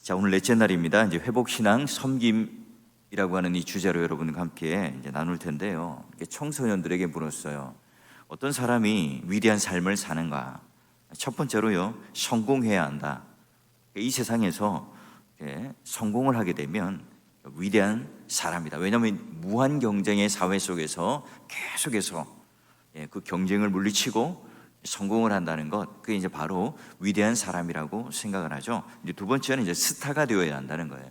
자, 오늘 넷째 날입니다. 이제 회복신앙 섬김이라고 하는 이 주제로 여러분과 함께 이제 나눌 텐데요. 청소년들에게 물었어요. 어떤 사람이 위대한 삶을 사는가? 첫 번째로요, 성공해야 한다. 이 세상에서 성공을 하게 되면 위대한 사람이다. 왜냐하면 무한 경쟁의 사회 속에서 계속해서 그 경쟁을 물리치고 성공을 한다는 것, 그게 이제 바로 위대한 사람이라고 생각을 하죠. 이제 두 번째는 이제 스타가 되어야 한다는 거예요.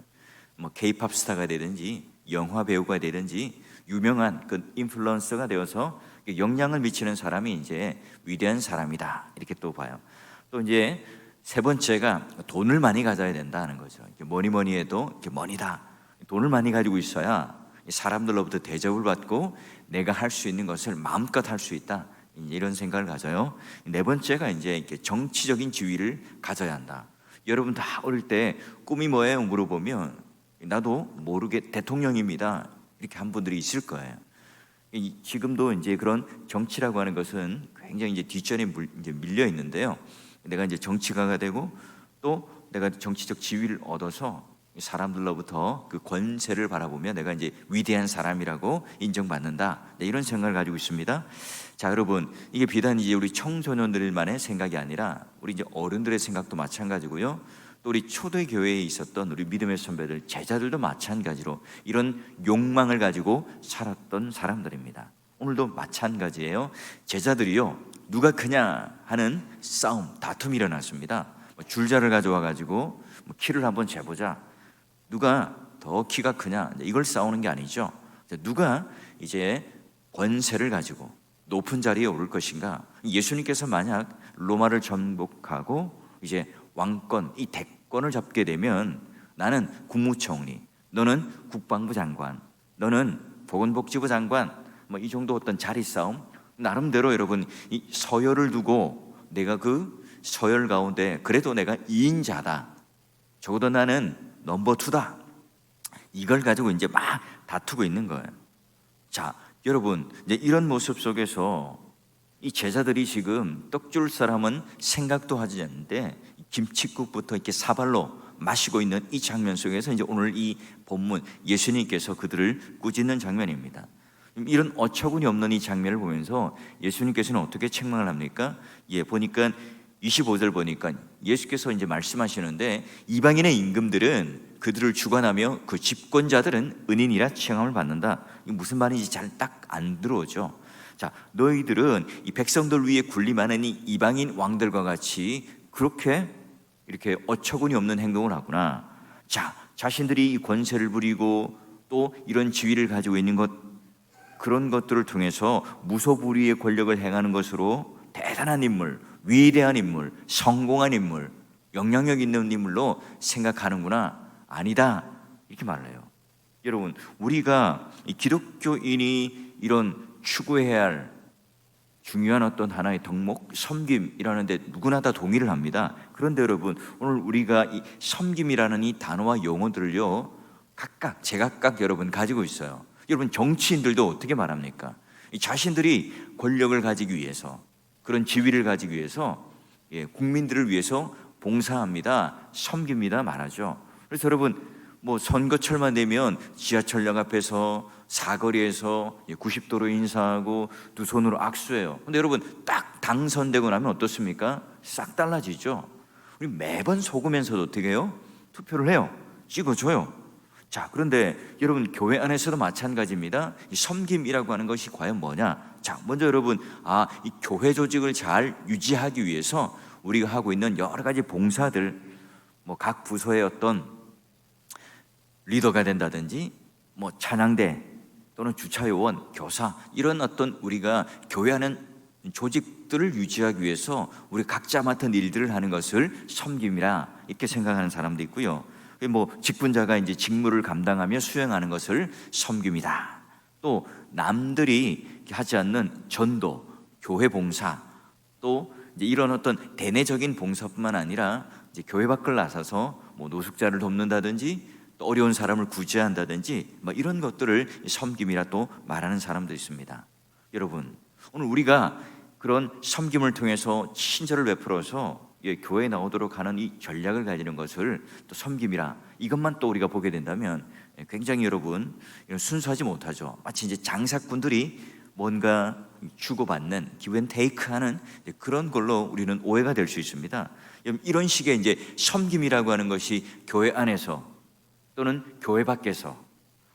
뭐 K-팝 스타가 되든지 영화 배우가 되든지 유명한 그 인플루언서가 되어서 영향을 미치는 사람이 이제 위대한 사람이다, 이렇게 또 봐요. 또 이제 세 번째가 돈을 많이 가져야 된다는 거죠. 뭐니 해도 이렇게 머니다. 돈을 많이 가지고 있어야 사람들로부터 대접을 받고 내가 할 수 있는 것을 마음껏 할 수 있다, 이런 생각을 가져요. 네 번째가 이제 이렇게 정치적인 지위를 가져야 한다. 여러분 다 어릴 때 꿈이 뭐예요? 물어보면 나도 모르게 대통령입니다, 이렇게 한 분들이 있을 거예요. 지금도 이제 그런 정치라고 하는 것은 굉장히 이제 뒷전에 이제 밀려 있는데요. 내가 이제 정치가가 되고 또 내가 정치적 지위를 얻어서 사람들로부터 그 권세를 바라보며 내가 이제 위대한 사람이라고 인정받는다, 이런 생각을 가지고 있습니다. 자, 여러분, 이게 비단 이제 우리 청소년들만의 생각이 아니라 우리 이제 어른들의 생각도 마찬가지고요. 또 우리 초대 교회에 있었던 우리 믿음의 선배들, 제자들도 마찬가지로 이런 욕망을 가지고 살았던 사람들입니다. 오늘도 마찬가지예요. 제자들이요, 누가 크냐 하는 싸움, 다툼이 일어났습니다. 줄자를 가져와 가지고 키를 한번 재보자, 누가 더 키가 크냐, 이걸 싸우는 게 아니죠. 누가 이제 권세를 가지고 높은 자리에 오를 것인가. 예수님께서 만약 로마를 정복하고 이제 왕권, 이 대권을 잡게 되면 나는 국무총리, 너는 국방부 장관, 너는 보건복지부 장관, 이 정도 어떤 자리 싸움, 나름대로 여러분 이 서열을 두고 내가 그 서열 가운데 그래도 내가 2인자다, 적어도 나는 넘버 2다, 이걸 가지고 이제 막 다투고 있는 거예요. 자, 여러분, 이제 이런 모습 속에서 이 제자들이 지금 떡 줄 사람은 생각도 하지 않는데 김칫국부터 이렇게 사발로 마시고 있는 이 장면 속에서 이제 오늘 이 본문 예수님께서 그들을 꾸짖는 장면입니다. 이런 어처구니 없는 이 장면을 보면서 예수님께서는 어떻게 책망을 합니까? 보니까 25절 보니까 예수께서 이제 말씀하시는데 이방인의 임금들은 그들을 주관하며 그 집권자들은 은인이라 칭함을 받는다. 이게 무슨 말인지 잘 딱 안 들어오죠. 자, 너희들은 이 백성들 위에 군림하는 이 이방인 왕들과 같이 그렇게 이렇게 어처구니 없는 행동을 하구나. 자, 자신들이 이 권세를 부리고 또 이런 지위를 가지고 있는 것, 그런 것들을 통해서 무소불위의 권력을 행하는 것으로 대단한 인물, 위대한 인물, 성공한 인물, 영향력 있는 인물로 생각하는구나. 아니다, 이렇게 말을 해요. 여러분, 우리가 이 기독교인이 이런 추구해야 할 중요한 어떤 하나의 덕목, 섬김이라는 데 누구나 다 동의를 합니다. 그런데 여러분, 오늘 우리가 이 섬김이라는 이 단어와 용어들을요 각각 제각각 여러분 가지고 있어요. 여러분, 정치인들도 어떻게 말합니까? 자신들이 권력을 가지기 위해서, 그런 지위를 가지기 위해서 국민들을 위해서 봉사합니다, 섬깁니다 말하죠. 그래서 여러분, 선거철만 되면 지하철역 앞에서 사거리에서 90도로 인사하고 두 손으로 악수해요. 근데 여러분, 딱 당선되고 나면 어떻습니까? 싹 달라지죠. 우리 매번 속으면서도 어떻게 해요? 투표를 해요. 찍어줘요. 자, 그런데 여러분, 교회 안에서도 마찬가지입니다. 이 섬김이라고 하는 것이 과연 뭐냐? 자, 먼저 여러분, 이 교회 조직을 잘 유지하기 위해서 우리가 하고 있는 여러 가지 봉사들, 각 부서의 어떤 리더가 된다든지, 찬양대 또는 주차요원, 교사, 이런 어떤 우리가 교회 안에 조직들을 유지하기 위해서 우리 각자 맡은 일들을 하는 것을 섬김이라 이렇게 생각하는 사람도 있고요. 직분자가 이제 직무를 감당하며 수행하는 것을 섬김이다. 또 남들이 하지 않는 전도, 교회 봉사, 또 이제 이런 어떤 대내적인 봉사뿐만 아니라 이제 교회 밖을 나서서 노숙자를 돕는다든지 또 어려운 사람을 구제한다든지 이런 것들을 섬김이라 또 말하는 사람도 있습니다. 여러분, 오늘 우리가 그런 섬김을 통해서 친절을 베풀어서 교회에 나오도록 하는 이 전략을 가지는 것을 또 섬김이라 이것만 또 우리가 보게 된다면 굉장히 여러분 순수하지 못하죠. 마치 이제 장사꾼들이 뭔가 주고받는 기브앤테이크하는 그런 걸로 우리는 오해가 될 수 있습니다. 이런 식의 이제 섬김이라고 하는 것이 교회 안에서 또는 교회 밖에서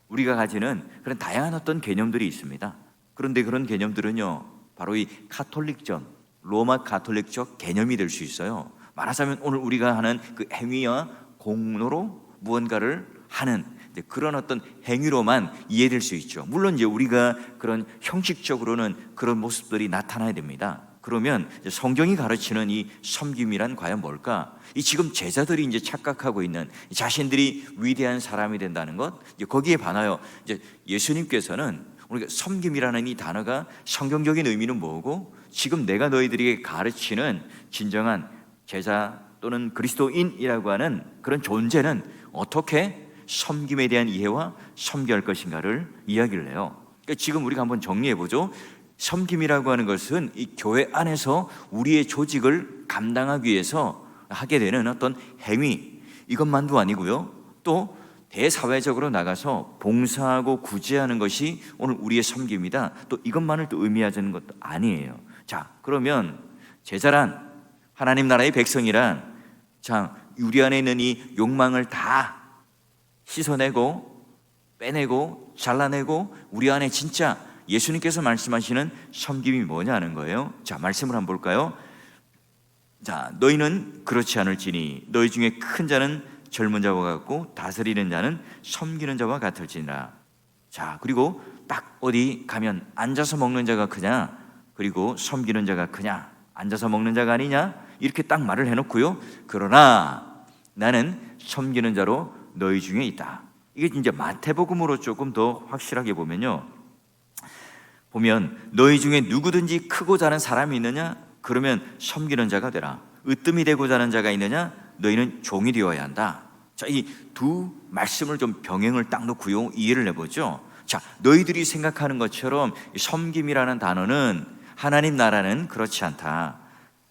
우리가 가지는 그런 다양한 어떤 개념들이 있습니다. 그런데 그런 개념들은요, 바로 이 카톨릭적, 로마 카톨릭적 개념이 될 수 있어요. 말하자면 오늘 우리가 하는 그 행위와 공로로 무언가를 하는 그런 어떤 행위로만 이해될 수 있죠. 물론 이제 우리가 그런 형식적으로는 그런 모습들이 나타나야 됩니다. 그러면 성경이 가르치는 이 섬김이란 과연 뭘까? 이 지금 제자들이 이제 착각하고 있는 자신들이 위대한 사람이 된다는 것, 거기에 반하여 이제 예수님께서는 우리가 섬김이라는 이 단어가 성경적인 의미는 뭐고, 지금 내가 너희들에게 가르치는 진정한 제자 또는 그리스도인이라고 하는 그런 존재는 어떻게 섬김에 대한 이해와 섬겨할 것인가를 이야기를 해요. 그러니까 지금 우리가 한번 정리해 보죠. 섬김이라고 하는 것은 이 교회 안에서 우리의 조직을 감당하기 위해서 하게 되는 어떤 행위, 이것만도 아니고요, 또 대사회적으로 나가서 봉사하고 구제하는 것이 오늘 우리의 섬김이다, 또 이것만을 또 의미하는 것도 아니에요. 자, 그러면 제자란, 하나님 나라의 백성이란, 자, 우리 안에 있는 이 욕망을 다 씻어내고 빼내고 잘라내고 우리 안에 진짜 예수님께서 말씀하시는 섬김이 뭐냐는 거예요. 자, 말씀을 한번 볼까요? 자, 너희는 그렇지 않을지니 너희 중에 큰 자는 젊은 자와 같고 다스리는 자는 섬기는 자와 같을지니라. 자, 그리고 딱 어디 가면 앉아서 먹는 자가 크냐, 그리고 섬기는 자가 크냐, 앉아서 먹는 자가 아니냐, 이렇게 딱 말을 해놓고요, 그러나 나는 섬기는 자로 너희 중에 있다. 이게 이제 마태복음으로 조금 더 확실하게 보면 너희 중에 누구든지 크고 자는 사람이 있느냐, 그러면 섬기는 자가 되라. 으뜸이 되고 자는 자가 있느냐, 너희는 종이 되어야 한다. 자, 이 두 말씀을 좀 병행을 딱 놓고요, 이해를 해보죠. 자, 너희들이 생각하는 것처럼 섬김이라는 단어는, 하나님 나라는 그렇지 않다.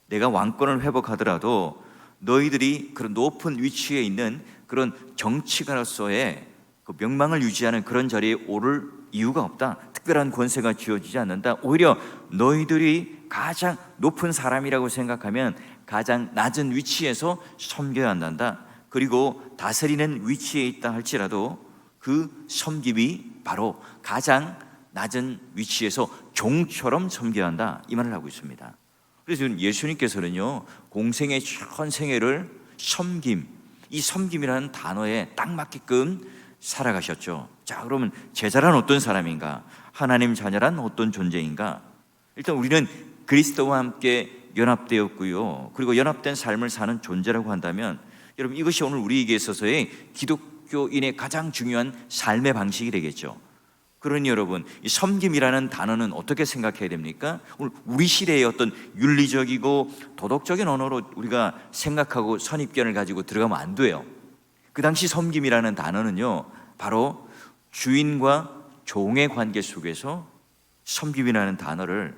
내가 왕권을 회복하더라도 너희들이 그런 높은 위치에 있는 그런 정치가로서의 그 명망을 유지하는 그런 자리에 오를 이유가 없다. 특별한 권세가 주어지지 않는다. 오히려 너희들이 가장 높은 사람이라고 생각하면 가장 낮은 위치에서 섬겨야 한다. 그리고 다스리는 위치에 있다 할지라도 그 섬김이 바로 가장 낮은 위치에서 종처럼 섬겨야 한다, 이 말을 하고 있습니다. 그래서 예수님께서는요, 공생의 전 생애를 섬김, 이 섬김이라는 단어에 딱 맞게끔 살아가셨죠. 자, 그러면 제자란 어떤 사람인가? 하나님 자녀란 어떤 존재인가? 일단 우리는 그리스도와 함께 연합되었고요, 그리고 연합된 삶을 사는 존재라고 한다면, 여러분, 이것이 오늘 우리에게 있어서의 기독교인의 가장 중요한 삶의 방식이 되겠죠. 그러니 여러분, 이 섬김이라는 단어는 어떻게 생각해야 됩니까? 오늘 우리 시대의 어떤 윤리적이고 도덕적인 언어로 우리가 생각하고 선입견을 가지고 들어가면 안 돼요. 그 당시 섬김이라는 단어는요, 바로 주인과 종의 관계 속에서 섬김이라는 단어를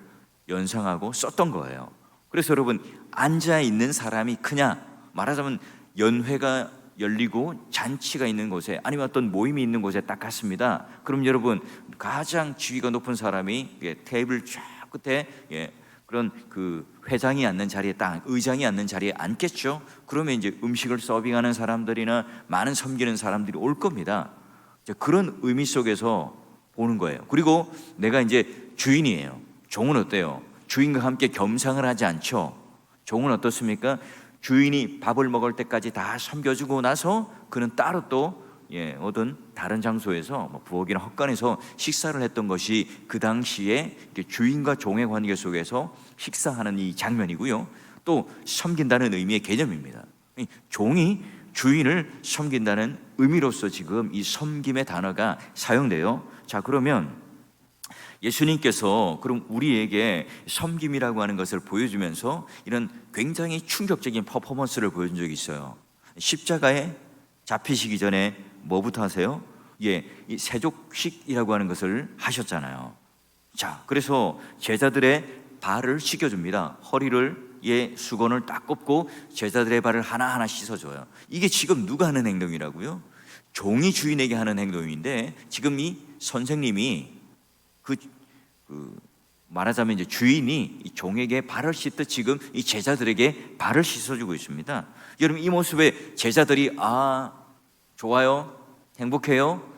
연상하고 썼던 거예요. 그래서 여러분, 앉아있는 사람이 크냐, 말하자면 연회가 열리고 잔치가 있는 곳에, 아니면 어떤 모임이 있는 곳에 딱 갔습니다. 그럼 여러분, 가장 지위가 높은 사람이 테이블 쫙 끝에 그런 그 회장이 앉는 자리에, 딱 의장이 앉는 자리에 앉겠죠. 그러면 이제 음식을 서빙하는 사람들이나 많은 섬기는 사람들이 올 겁니다. 그런 의미 속에서 보는 거예요. 그리고 내가 이제 주인이에요. 종은 어때요? 주인과 함께 겸상을 하지 않죠. 종은 어떻습니까? 주인이 밥을 먹을 때까지 다 섬겨주고 나서 그는 따로 또 어떤 다른 장소에서 부엌이나 헛간에서 식사를 했던 것이 그 당시에 주인과 종의 관계 속에서 식사하는 이 장면이고요, 또 섬긴다는 의미의 개념입니다. 종이 주인을 섬긴다는 의미로서 지금 이 섬김의 단어가 사용돼요. 자, 그러면 예수님께서 그럼 우리에게 섬김이라고 하는 것을 보여주면서 이런 굉장히 충격적인 퍼포먼스를 보여준 적이 있어요. 십자가에 잡히시기 전에 뭐부터 하세요? 이 세족식이라고 하는 것을 하셨잖아요. 자, 그래서 제자들의 발을 씻겨줍니다. 허리를 의 수건을 딱 꼽고 제자들의 발을 하나하나 씻어줘요. 이게 지금 누가 하는 행동이라고요? 종이 주인에게 하는 행동인데 지금 이 선생님이 말하자면 이제 주인이 이 종에게 발을 씻듯 지금 이 제자들에게 발을 씻어주고 있습니다. 여러분, 이 모습에 제자들이 좋아요, 행복해요.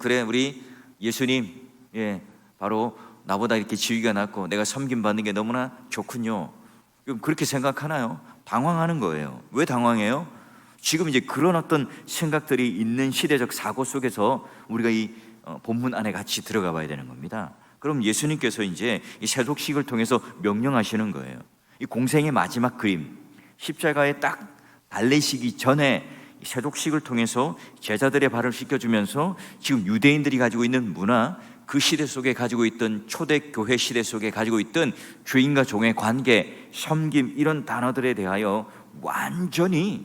그래, 우리 예수님, 바로 나보다 이렇게 지위가 낮고 내가 섬김받는 게 너무나 좋군요. 그렇게 생각하나요? 당황하는 거예요. 왜 당황해요? 지금 이제 그런 어떤 생각들이 있는 시대적 사고 속에서 우리가 이 본문 안에 같이 들어가 봐야 되는 겁니다. 그럼 예수님께서 이제 이 세족식을 통해서 명령하시는 거예요. 이 공생의 마지막 그림, 십자가에 딱 달리시기 전에 세족식을 통해서 제자들의 발을 씻겨주면서 지금 유대인들이 가지고 있는 문화, 그 시대 속에 가지고 있던 초대교회 시대 속에 가지고 있던 주인과 종의 관계, 섬김, 이런 단어들에 대하여 완전히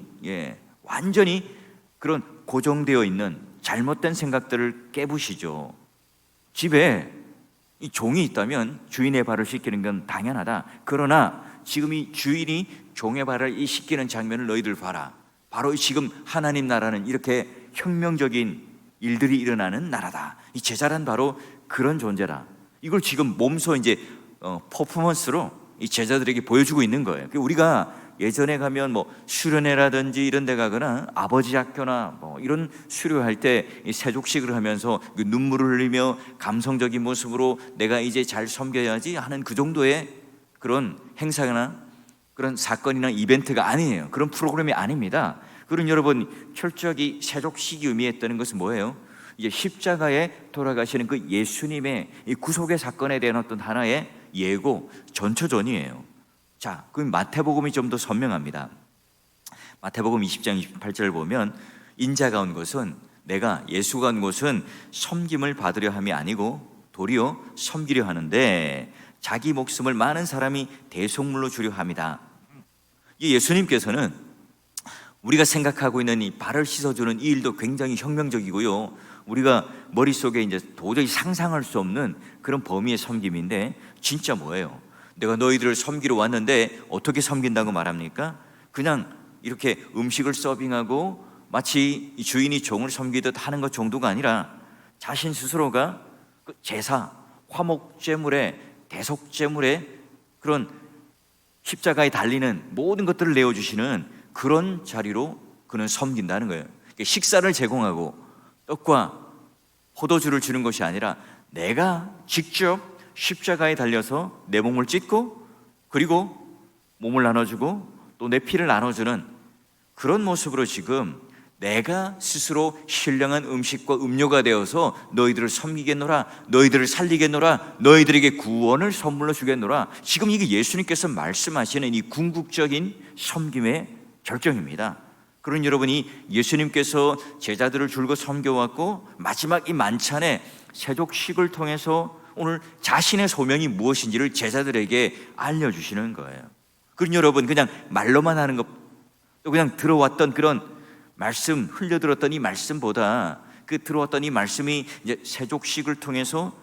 그런 고정되어 있는 잘못된 생각들을 깨부시죠. 집에 이 종이 있다면 주인의 발을 씻기는 건 당연하다. 그러나 지금 이 주인이 종의 발을 씻기는 장면을 너희들 봐라. 바로 지금 하나님 나라는 이렇게 혁명적인 일들이 일어나는 나라다. 이 제자란 바로 그런 존재다. 이걸 지금 몸소 이제 퍼포먼스로 이 제자들에게 보여주고 있는 거예요. 우리가 예전에 가면 수련회라든지 이런 데 가거나 아버지 학교나 이런 수료할 때 이 세족식을 하면서 그 눈물을 흘리며 감성적인 모습으로 내가 이제 잘 섬겨야지 하는 그 정도의 그런 행사나 그런 사건이나 이벤트가 아니에요. 그런 프로그램이 아닙니다. 그럼 여러분, 철저하게 세족식이 의미했다는 것은 뭐예요? 이제 십자가에 돌아가시는 그 예수님의 이 구속의 사건에 대한 어떤 하나의 예고, 전초전이에요. 자, 그럼 마태복음이 좀 더 선명합니다. 마태복음 20장 28절을 보면 인자가 온 것은, 내가 예수가 온 것은 섬김을 받으려 함이 아니고 도리어 섬기려 하는데 자기 목숨을 많은 사람이 대속물로 주려 함이다. 이 예수님께서는 우리가 생각하고 있는 이 발을 씻어주는 이 일도 굉장히 혁명적이고요, 우리가 머릿속에 이제 도저히 상상할 수 없는 그런 범위의 섬김인데, 진짜 뭐예요? 내가 너희들을 섬기러 왔는데 어떻게 섬긴다고 말합니까? 그냥 이렇게 음식을 서빙하고 마치 주인이 종을 섬기듯 하는 것 정도가 아니라 자신 스스로가 그 제사, 화목제물에, 대속제물에, 그런 십자가에 달리는 모든 것들을 내어주시는 그런 자리로 그는 섬긴다는 거예요. 식사를 제공하고 떡과 포도주를 주는 것이 아니라 내가 직접 십자가에 달려서 내 몸을 찢고 그리고 몸을 나눠주고 또 내 피를 나눠주는 그런 모습으로 지금 내가 스스로 신령한 음식과 음료가 되어서 너희들을 섬기겠노라, 너희들을 살리겠노라, 너희들에게 구원을 선물로 주겠노라. 지금 이게 예수님께서 말씀하시는 이 궁극적인 섬김의 결정입니다. 그런 여러분이 예수님께서 제자들을 줄곧 섬겨왔고 마지막 이 만찬에 세족식을 통해서 오늘 자신의 소명이 무엇인지를 제자들에게 알려주시는 거예요. 그런 여러분, 그냥 말로만 하는 것, 또 그냥 들어왔던 그런 말씀, 흘려들었던 이 말씀보다 그 들어왔던 이 말씀이 이제 세족식을 통해서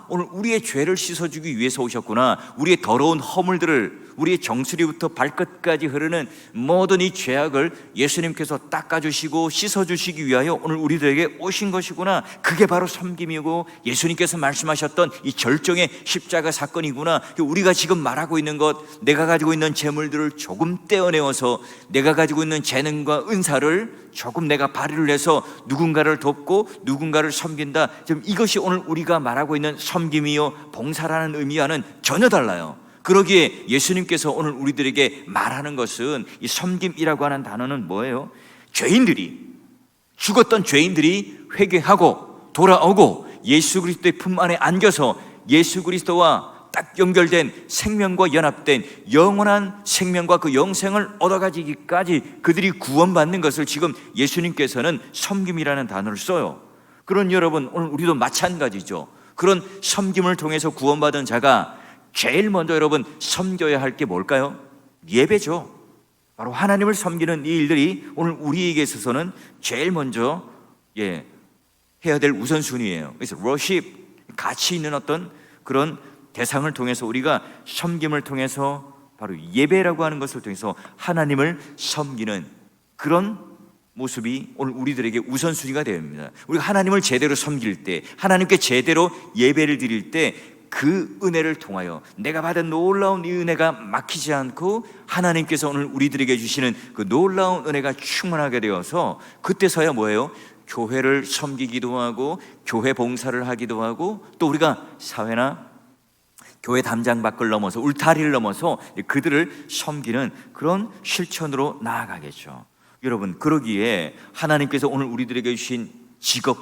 오늘 우리의 죄를 씻어주기 위해서 오셨구나, 우리의 더러운 허물들을, 우리의 정수리부터 발끝까지 흐르는 모든 이 죄악을 예수님께서 닦아주시고 씻어주시기 위하여 오늘 우리들에게 오신 것이구나, 그게 바로 섬김이고 예수님께서 말씀하셨던 이 절정의 십자가 사건이구나. 우리가 지금 말하고 있는 것, 내가 가지고 있는 재물들을 조금 떼어내어서 내가 가지고 있는 재능과 은사를 조금 내가 발휘를 해서 누군가를 돕고 누군가를 섬긴다, 지금 이것이 오늘 우리가 말하고 있는 섬김이요 봉사라는 의미와는 전혀 달라요. 그러기에 예수님께서 오늘 우리들에게 말하는 것은, 이 섬김이라고 하는 단어는 뭐예요? 죽었던 죄인들이 회개하고 돌아오고 예수 그리스도의 품 안에 안겨서 예수 그리스도와 딱 연결된 생명과 연합된 영원한 생명과 그 영생을 얻어가지기까지 그들이 구원받는 것을 지금 예수님께서는 섬김이라는 단어를 써요. 그런 여러분, 오늘 우리도 마찬가지죠. 그런 섬김을 통해서 구원받은 자가 제일 먼저 여러분 섬겨야 할 게 뭘까요? 예배죠. 바로 하나님을 섬기는 이 일들이 오늘 우리에게 있어서는 제일 먼저 해야 될 우선순위예요. 그래서 워십, 가치 있는 어떤 그런 대상을 통해서 우리가 섬김을 통해서 바로 예배라고 하는 것을 통해서 하나님을 섬기는 그런 모습이 오늘 우리들에게 우선순위가 되어야 합니다. 우리가 하나님을 제대로 섬길 때, 하나님께 제대로 예배를 드릴 때 그 은혜를 통하여 내가 받은 놀라운 이 은혜가 막히지 않고 하나님께서 오늘 우리들에게 주시는 그 놀라운 은혜가 충만하게 되어서 그때서야 뭐예요? 교회를 섬기기도 하고 교회 봉사를 하기도 하고 또 우리가 사회나 교회 담장 밖을 넘어서 울타리를 넘어서 그들을 섬기는 그런 실천으로 나아가겠죠. 여러분, 그러기에 하나님께서 오늘 우리들에게 주신 직업,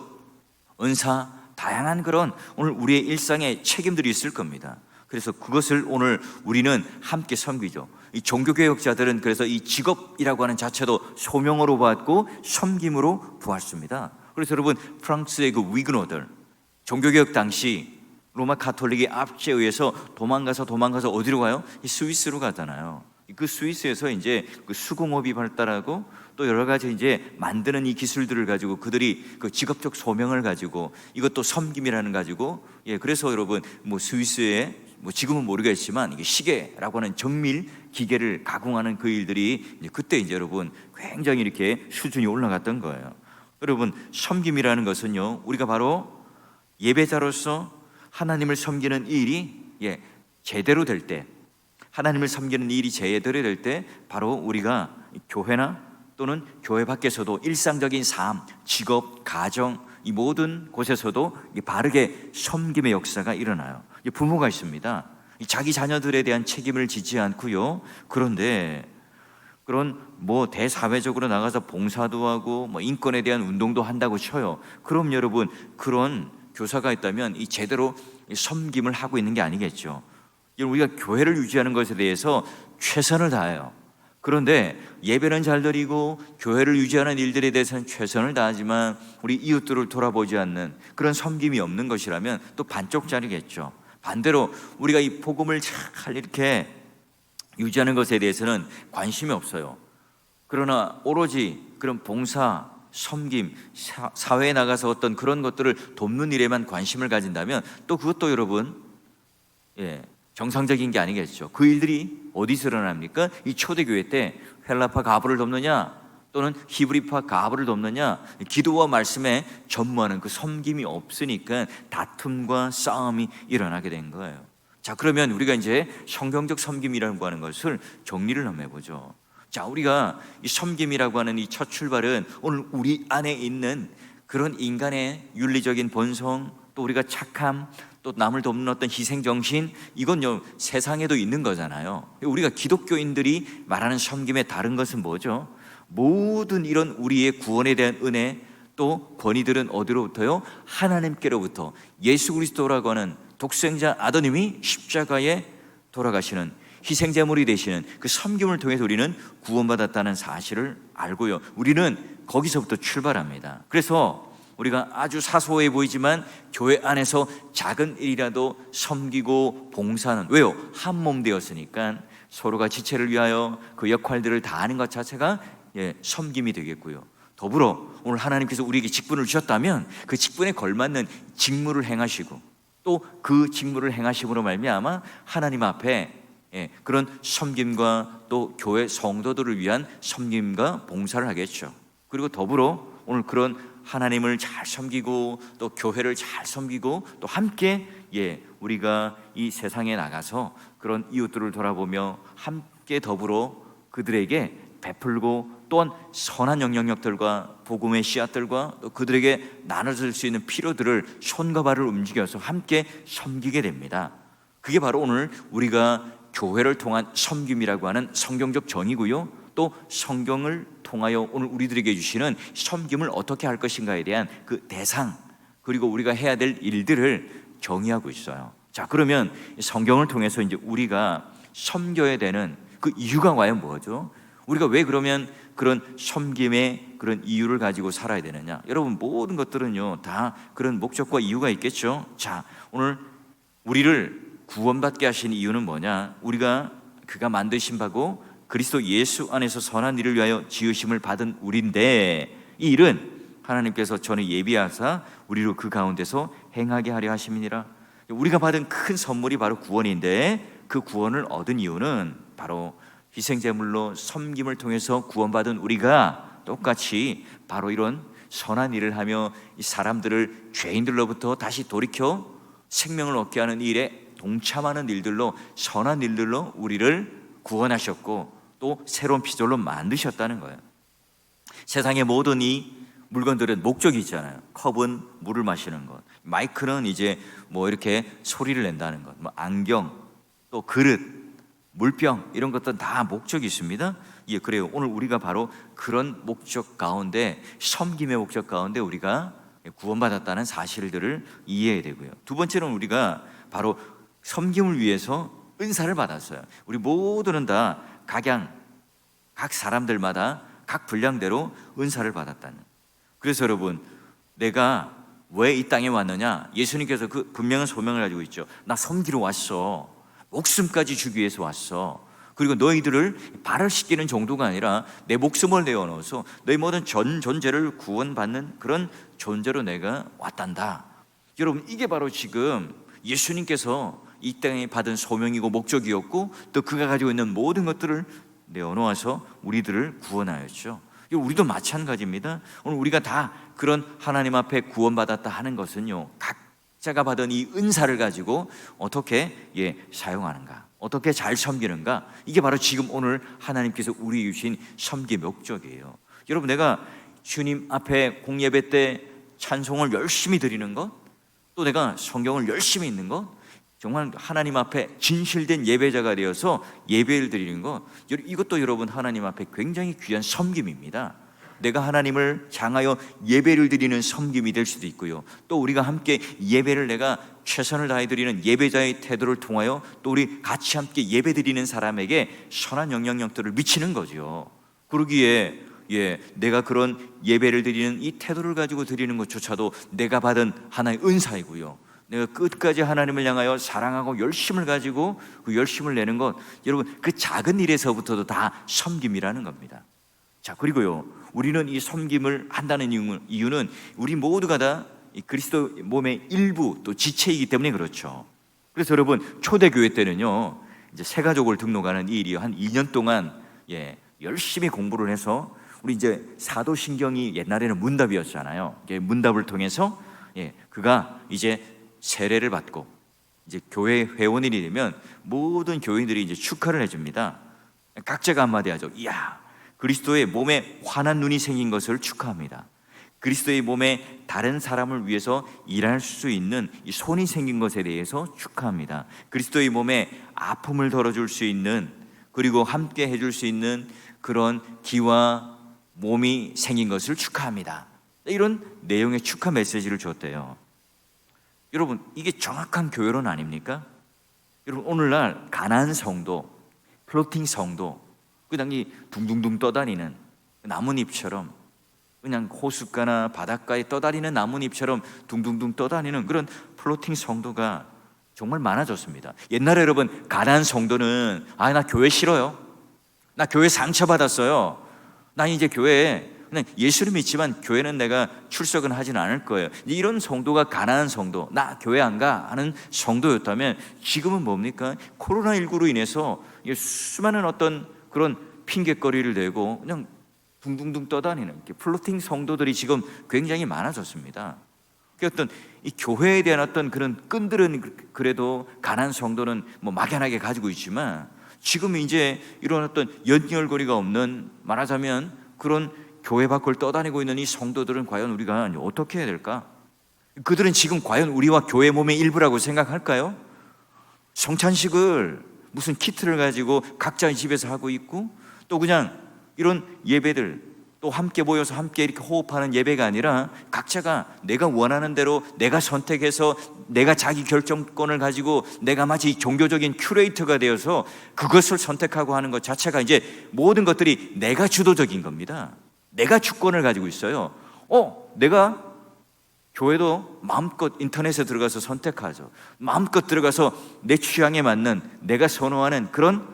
은사, 다양한 그런 오늘 우리의 일상에 책임들이 있을 겁니다. 그래서 그것을 오늘 우리는 함께 섬기죠. 이 종교개혁자들은 그래서 이 직업이라고 하는 자체도 소명으로 받고 섬김으로 보았습니다. 그래서 여러분, 프랑스의 그 위그노들, 종교개혁 당시 로마 가톨릭의 압제에 의해서 도망가서 어디로 가요? 이 스위스로 가잖아요. 그 스위스에서 이제 그 수공업이 발달하고 또 여러 가지 이제 만드는 이 기술들을 가지고 그들이 그 직업적 소명을 가지고 이것도 섬김이라는 가지고 그래서 여러분 뭐 스위스에 뭐 지금은 모르겠지만 이게 시계라고 하는 정밀 기계를 가공하는 그 일들이 이제 그때 이제 여러분 굉장히 이렇게 수준이 올라갔던 거예요. 여러분, 섬김이라는 것은요, 우리가 바로 예배자로서 하나님을 섬기는 일이 제대로 될 때, 하나님을 섬기는 일이 제대로 될 때 바로 우리가 교회나 또는 교회 밖에서도 일상적인 삶, 직업, 가정 이 모든 곳에서도 바르게 섬김의 역사가 일어나요. 부모가 있습니다. 자기 자녀들에 대한 책임을 지지 않고요. 그런데 그런 뭐 대사회적으로 나가서 봉사도 하고 뭐 인권에 대한 운동도 한다고 쳐요. 그럼 여러분, 그런 교사가 있다면 이 제대로 섬김을 하고 있는 게 아니겠죠. 우리가 교회를 유지하는 것에 대해서 최선을 다해요. 그런데 예배는 잘 드리고 교회를 유지하는 일들에 대해서는 최선을 다하지만 우리 이웃들을 돌아보지 않는 그런 섬김이 없는 것이라면 또 반쪽짜리겠죠. 반대로 우리가 이 복음을 잘 이렇게 유지하는 것에 대해서는 관심이 없어요. 그러나 오로지 그런 봉사, 섬김, 사회에 나가서 어떤 그런 것들을 돕는 일에만 관심을 가진다면 또 그것도 여러분 정상적인 게 아니겠죠. 그 일들이 어디서 일어납니까? 이 초대교회 때 헬라파 가부를 돕느냐 또는 히브리파 가부를 돕느냐, 기도와 말씀에 전무하는 그 섬김이 없으니까 다툼과 싸움이 일어나게 된 거예요. 자, 그러면 우리가 이제 성경적 섬김이라고 하는 것을 정리를 한번 해보죠. 자, 우리가 이 섬김이라고 하는 이 첫 출발은 오늘 우리 안에 있는 그런 인간의 윤리적인 본성, 또 우리가 착함, 또 남을 돕는 어떤 희생정신, 이건요 세상에도 있는 거잖아요. 우리가 기독교인들이 말하는 섬김의 다른 것은 뭐죠? 모든 이런 우리의 구원에 대한 은혜 또 권위들은 어디로부터요? 하나님께로부터 예수 그리스도라고 하는 독생자 아드님이 십자가에 돌아가시는 희생제물이 되시는 그 섬김을 통해서 우리는 구원받았다는 사실을 알고요, 우리는 거기서부터 출발합니다. 그래서 우리가 아주 사소해 보이지만 교회 안에서 작은 일이라도 섬기고 봉사는, 왜요? 한 몸 되었으니까 서로가 지체를 위하여 그 역할들을 다하는 것 자체가 섬김이 되겠고요. 더불어 오늘 하나님께서 우리에게 직분을 주셨다면 그 직분에 걸맞는 직무를 행하시고 또 그 직무를 행하심으로 말미암아 하나님 앞에 그런 섬김과 또 교회 성도들을 위한 섬김과 봉사를 하겠죠. 그리고 더불어 오늘 그런 하나님을 잘 섬기고 또 교회를 잘 섬기고 또 함께 우리가 이 세상에 나가서 그런 이웃들을 돌아보며 함께 더불어 그들에게 베풀고 또한 선한 영향력들과 복음의 씨앗들과 또 그들에게 나눠줄 수 있는 필요들을 손과 발을 움직여서 함께 섬기게 됩니다. 그게 바로 오늘 우리가 교회를 통한 섬김이라고 하는 성경적 정의고요, 또 성경을 통하여 오늘 우리들에게 주시는 섬김을 어떻게 할 것인가에 대한 그 대상, 그리고 우리가 해야 될 일들을 정의하고 있어요. 자, 그러면 성경을 통해서 이제 우리가 섬겨야 되는 그 이유가 과연 뭐죠? 우리가 왜 그러면 그런 섬김의 그런 이유를 가지고 살아야 되느냐? 여러분, 모든 것들은요 다 그런 목적과 이유가 있겠죠. 자, 오늘 우리를 구원받게 하신 이유는 뭐냐? 우리가 그가 만드신 바고 그리스도 예수 안에서 선한 일을 위하여 지으심을 받은 우리인데, 이 일은 하나님께서 전에 예비하사 우리로 그 가운데서 행하게 하려 하심이니라. 우리가 받은 큰 선물이 바로 구원인데 그 구원을 얻은 이유는 바로 희생제물로 섬김을 통해서 구원받은 우리가 똑같이 바로 이런 선한 일을 하며 이 사람들을 죄인들로부터 다시 돌이켜 생명을 얻게 하는 일에 동참하는 일들로, 선한 일들로 우리를 구원하셨고 또 새로운 피조로 만드셨다는 거예요. 세상의 모든 이 물건들은 목적이 있잖아요. 컵은 물을 마시는 것, 마이크는 이제 뭐 이렇게 소리를 낸다는 것, 뭐 안경, 또 그릇, 물병, 이런 것들은 다 목적이 있습니다. 예, 그래요. 오늘 우리가 바로 그런 목적 가운데, 섬김의 목적 가운데 우리가 구원받았다는 사실들을 이해해야 되고요. 두 번째는 우리가 바로 섬김을 위해서 은사를 받았어요. 우리 모두는 다 각 사람들마다 각 분량대로 은사를 받았다는. 그래서 여러분, 내가 왜 이 땅에 왔느냐? 예수님께서 그 분명한 소명을 가지고 있죠. 나 섬기러 왔어. 목숨까지 주기 위해서 왔어. 그리고 너희들을 발을시키는 정도가 아니라 내 목숨을 내어놓아서 너희 모든 전 존재를 구원받는 그런 존재로 내가 왔단다. 여러분, 이게 바로 지금 예수님께서 이 땅에 받은 소명이고 목적이었고, 또 그가 가지고 있는 모든 것들을 내어놓아서 우리들을 구원하였죠. 우리도 마찬가지입니다. 오늘 우리가 다 그런 하나님 앞에 구원받았다 하는 것은요, 각자가 받은 이 은사를 가지고 어떻게 사용하는가, 어떻게 잘 섬기는가, 이게 바로 지금 오늘 하나님께서 우리 주신 섬김 목적이에요. 여러분, 내가 주님 앞에 공예배 때 찬송을 열심히 드리는 것, 또 내가 성경을 열심히 읽는 것, 정말 하나님 앞에 진실된 예배자가 되어서 예배를 드리는 것, 이것도 여러분 하나님 앞에 굉장히 귀한 섬김입니다. 내가 하나님을 향하여 예배를 드리는 섬김이 될 수도 있고요, 또 우리가 함께 예배를 내가 최선을 다해 드리는 예배자의 태도를 통하여 또 우리 같이 함께 예배 드리는 사람에게 선한 영향력들을 미치는 거죠. 그러기에 내가 그런 예배를 드리는 이 태도를 가지고 드리는 것조차도 내가 받은 하나의 은사이고요, 내가 끝까지 하나님을 향하여 사랑하고 열심을 가지고 그 열심을 내는 것, 여러분 그 작은 일에서부터도 다 섬김이라는 겁니다. 자, 그리고요, 우리는 이 섬김을 한다는 이유는 우리 모두가 다 그리스도 몸의 일부 또 지체이기 때문에 그렇죠. 그래서 여러분, 초대교회 때는요, 이제 새 가족을 등록하는 이 일이 한 2년 동안 열심히 공부를 해서, 우리 이제 사도신경이 옛날에는 문답이었잖아요. 문답을 통해서 그가 이제 세례를 받고 이제 교회 회원이 되면 모든 교인들이 이제 축하를 해줍니다. 각자가 한마디 하죠. 이야, 그리스도의 몸에 환한 눈이 생긴 것을 축하합니다. 그리스도의 몸에 다른 사람을 위해서 일할 수 있는 이 손이 생긴 것에 대해서 축하합니다. 그리스도의 몸에 아픔을 덜어줄 수 있는, 그리고 함께 해줄 수 있는 그런 귀와 몸이 생긴 것을 축하합니다. 이런 내용의 축하 메시지를 줬대요. 여러분, 이게 정확한 교회론 아닙니까? 여러분, 오늘날 가난한 성도, 플로팅 성도, 그냥 이 둥둥둥 떠다니는 나뭇잎처럼, 그냥 호숫가나 바닷가에 떠다니는 나뭇잎처럼 둥둥둥 떠다니는 그런 플로팅 성도가 정말 많아졌습니다. 옛날에 여러분, 가난한 성도는 나 교회 싫어요, 나 교회 상처받았어요, 나 이제 교회에 그냥 예수를 믿지만 교회는 내가 출석은 하진 않을 거예요, 이런 성도가 가난한 성도, 나 교회 안 가 하는 성도였다면, 지금은 뭡니까? 코로나19로 인해서 수많은 어떤 그런 핑계거리를 대고 그냥 둥둥둥 떠다니는 플로팅 성도들이 지금 굉장히 많아졌습니다. 어떤 이 교회에 대한 어떤 그런 끈들은 그래도 가난한 성도는 뭐 막연하게 가지고 있지만, 지금 이제 이런 어떤 연결고리가 없는, 말하자면 그런 교회 밖을 떠다니고 있는 이 성도들은 과연 우리가 어떻게 해야 될까? 그들은 지금 과연 우리와 교회 몸의 일부라고 생각할까요? 성찬식을 무슨 키트를 가지고 각자의 집에서 하고 있고, 또 그냥 이런 예배들 또 함께 모여서 함께 이렇게 호흡하는 예배가 아니라, 각자가 내가 원하는 대로 내가 선택해서 내가 자기 결정권을 가지고 내가 마치 종교적인 큐레이터가 되어서 그것을 선택하고 하는 것 자체가 이제 모든 것들이 내가 주도적인 겁니다. 내가 주권을 가지고 있어요. 내가 교회도 마음껏 인터넷에 들어가서 선택하죠. 마음껏 들어가서 내 취향에 맞는, 내가 선호하는 그런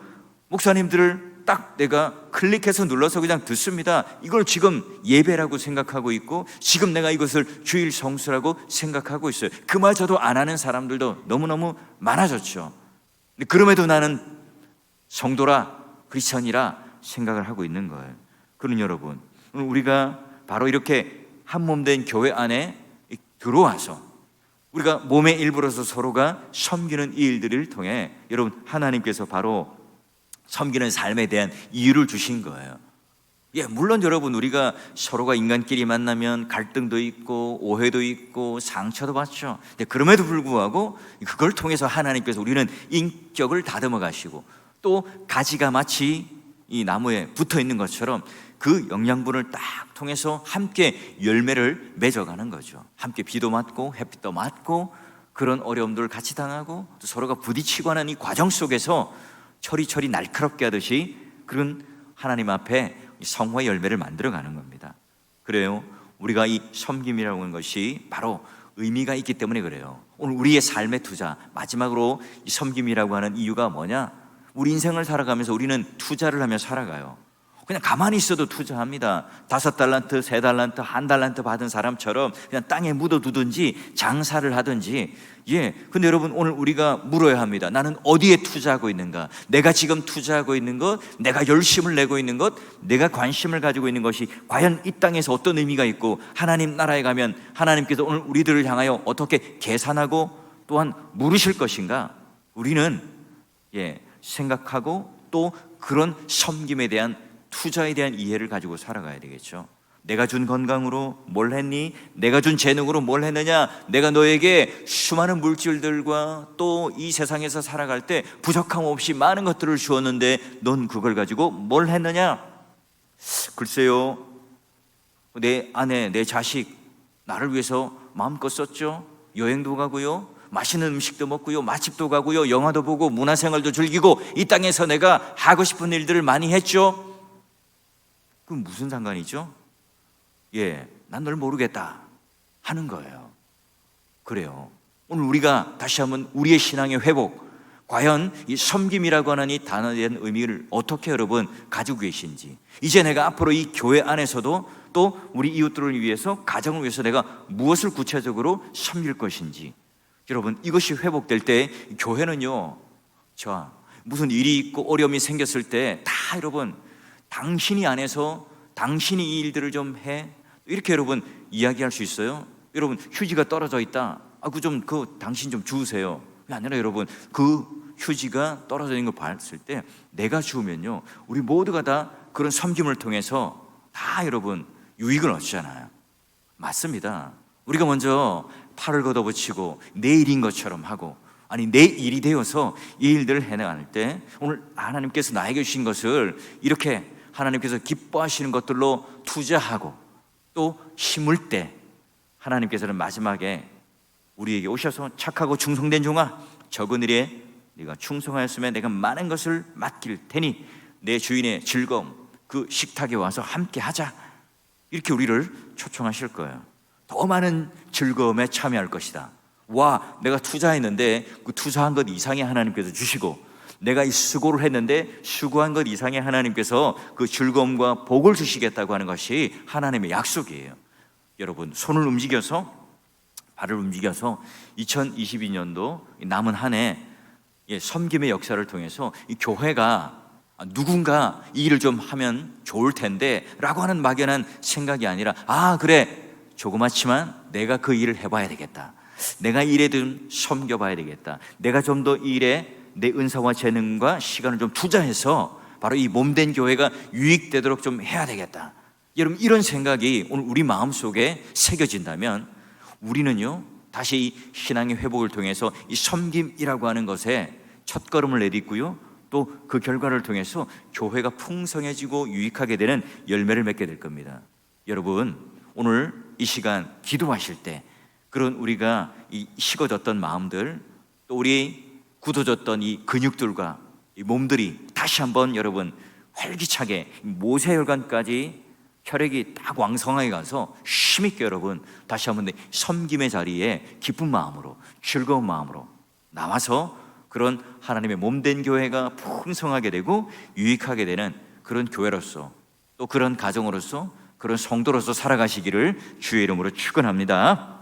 목사님들을 딱 내가 클릭해서 눌러서 그냥 듣습니다. 이걸 지금 예배라고 생각하고 있고, 지금 내가 이것을 주일 성수라고 생각하고 있어요. 그마저도 안 하는 사람들도 너무너무 많아졌죠. 그럼에도 나는 성도라, 크리스천이라 생각을 하고 있는 거예요. 그런 여러분, 오늘 우리가 바로 이렇게 한 몸 된 교회 안에 들어와서 우리가 몸의 일부로서 서로가 섬기는 이 일들을 통해 여러분, 하나님께서 바로 섬기는 삶에 대한 이유를 주신 거예요. 물론 여러분, 우리가 서로가 인간끼리 만나면 갈등도 있고 오해도 있고 상처도 받죠. 그럼에도 불구하고 그걸 통해서 하나님께서 우리는 인격을 다듬어 가시고, 또 가지가 마치 이 나무에 붙어 있는 것처럼 그 영양분을 딱 통해서 함께 열매를 맺어가는 거죠. 함께 비도 맞고 햇빛도 맞고 그런 어려움들을 같이 당하고 또 서로가 부딪히고 하는 이 과정 속에서 철이 날카롭게 하듯이 그런 하나님 앞에 성화의 열매를 만들어가는 겁니다. 그래요, 우리가 이 섬김이라고 하는 것이 바로 의미가 있기 때문에 그래요. 오늘 우리의 삶의 투자, 마지막으로 이 섬김이라고 하는 이유가 뭐냐? 우리 인생을 살아가면서 우리는 투자를 하며 살아가요. 그냥 가만히 있어도 투자합니다. 5달란트, 3달란트, 1달란트 받은 사람처럼 그냥 땅에 묻어두든지 장사를 하든지. 근데 여러분, 오늘 우리가 물어야 합니다. 나는 어디에 투자하고 있는가? 내가 지금 투자하고 있는 것, 내가 열심을 내고 있는 것, 내가 관심을 가지고 있는 것이 과연 이 땅에서 어떤 의미가 있고, 하나님 나라에 가면 하나님께서 오늘 우리들을 향하여 어떻게 계산하고 또한 물으실 것인가? 우리는 생각하고 또 그런 섬김에 대한, 투자에 대한 이해를 가지고 살아가야 되겠죠. 내가 준 건강으로 뭘 했니? 내가 준 재능으로 뭘 했느냐? 내가 너에게 수많은 물질들과 또 이 세상에서 살아갈 때 부족함 없이 많은 것들을 주었는데 넌 그걸 가지고 뭘 했느냐? 글쎄요, 내 아내, 내 자식, 나를 위해서 마음껏 썼죠. 여행도 가고요, 맛있는 음식도 먹고요, 맛집도 가고요, 영화도 보고 문화생활도 즐기고 이 땅에서 내가 하고 싶은 일들을 많이 했죠. 그럼 무슨 상관이죠? 난 널 모르겠다 하는 거예요. 그래요, 오늘 우리가 다시 한번 우리의 신앙의 회복, 과연 이 섬김이라고 하는 이 단어에 대한 의미를 어떻게 여러분 가지고 계신지, 이제 내가 앞으로 이 교회 안에서도 또 우리 이웃들을 위해서, 가정을 위해서 내가 무엇을 구체적으로 섬길 것인지, 여러분, 이것이 회복될 때 교회는요, 무슨 일이 있고 어려움이 생겼을 때 다 여러분, 당신이 안에서 당신이 이 일들을 좀 해, 이렇게 여러분 이야기할 수 있어요. 여러분, 휴지가 떨어져 있다, 당신 좀 주우세요. 아니라 여러분, 그 휴지가 떨어져 있는 걸 봤을 때 내가 주우면요, 우리 모두가 다 그런 섬김을 통해서 다 여러분 유익을 얻잖아요. 맞습니다. 우리가 먼저 팔을 걷어붙이고 내 일인 것처럼 하고, 내 일이 되어서 이 일들을 해나갈 때 오늘 하나님께서 나에게 주신 것을 이렇게 하나님께서 기뻐하시는 것들로 투자하고 또 심을 때, 하나님께서는 마지막에 우리에게 오셔서 착하고 충성된 종아, 적은 일에 네가 충성하였으면 내가 많은 것을 맡길 테니 내 주인의 즐거움, 그 식탁에 와서 함께 하자, 이렇게 우리를 초청하실 거예요. 더 많은 즐거움에 참여할 것이다. 내가 투자했는데 그 투자한 것 이상의 하나님께서 주시고, 내가 이 수고를 했는데 수고한 것 이상의 하나님께서 그 즐거움과 복을 주시겠다고 하는 것이 하나님의 약속이에요. 여러분, 손을 움직여서, 발을 움직여서 2022년도 남은 한 해 섬김의 역사를 통해서 이 교회가 누군가 이 일을 좀 하면 좋을 텐데 라고 하는 막연한 생각이 아니라, 그래, 조그맣지만 내가 그 일을 해봐야 되겠다, 내가 일에 좀 섬겨봐야 되겠다, 내가 좀 더 이 일에 내 은사와 재능과 시간을 좀 투자해서 바로 이 몸된 교회가 유익되도록 좀 해야 되겠다. 여러분, 이런 생각이 오늘 우리 마음속에 새겨진다면 우리는요, 다시 이 신앙의 회복을 통해서 이 섬김이라고 하는 것에 첫걸음을 내딛고요, 또 그 결과를 통해서 교회가 풍성해지고 유익하게 되는 열매를 맺게 될 겁니다. 여러분, 오늘 이 시간 기도하실 때 그런 우리가 이 식어졌던 마음들, 또 우리 굳어졌던 이 근육들과 이 몸들이 다시 한번 여러분 활기차게 모세혈관까지 혈액이 딱 왕성하게 가서 힘있게 여러분 다시 한번 섬김의 자리에 기쁜 마음으로, 즐거운 마음으로 나와서 그런 하나님의 몸된 교회가 풍성하게 되고 유익하게 되는 그런 교회로서, 또 그런 가정으로서, 그런 성도로서 살아가시기를 주의 이름으로 축원합니다.